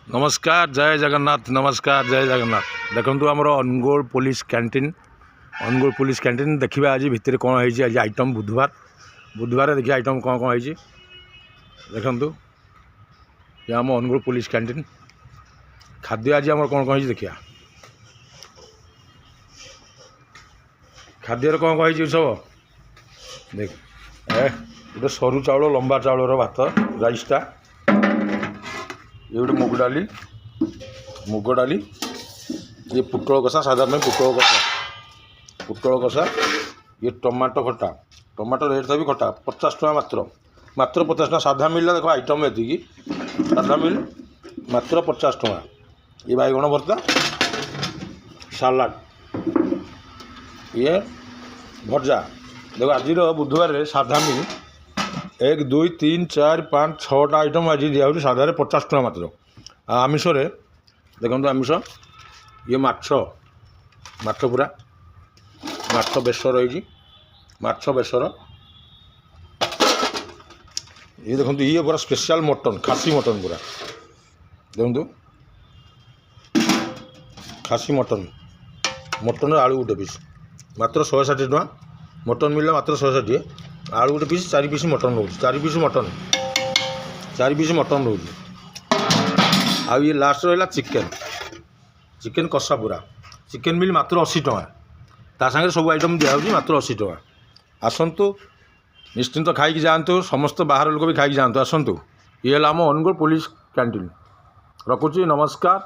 नमस्कार जय जगन्नाथ नमस्कार जय जगन्नाथ देखो आमर अनुगोल पुलिस कैंटीन देखा आज भितर कौन है आज आइटम बुधवार देखिए आइटम कौन कौन है देखु ये आम अनुगोल पुलिस कैंटीन खाद्य आज आम कौन कौन है देखिए खाद्य कौन कौन है सब देख गोटे सरू चाउल लंबा चाउल भात राइसटा ये गोटे मुग डाली ये पुटल कषा साधारण पुटल कषा ये टमाटो खटा टमाटो रेट था भी खटा 50 टका मात्र 50 टका साधा मिल देखो आइटम ये साधा मिल मात्र 50 टका ये बैगण भर्ता सालाड ये भजा देखो आज बुधवार साधा मिल 1 2 3 4 5 6टा आइटम आज दिया साधारे 50 टका मात्र आमिष देखो आमिष ये माछ पूरा माछ बेसर रही बेसर ये देखो ये पूरा स्पेशल मटन खासी मटन पूरा देखो खासी मटन आलू गोटे पिस मात्र 160 टका मटन मिलला मात्र 160 आलू गोटे पिस 4 पिस मटन रोज 4 पिस मटन रोज आ ये लास्ट रहा चिकेन कषा पूरा चिकेन मिल मात्र 80 टका ता सागर सब आइटम दिया मात्र 80 टका आसतु निश्चिंत खाई जातु समस्त बाहर लोक भी खाई जातु आसतु ये आम अनुगोल पुलिस कैंटीन रखुची नमस्कार।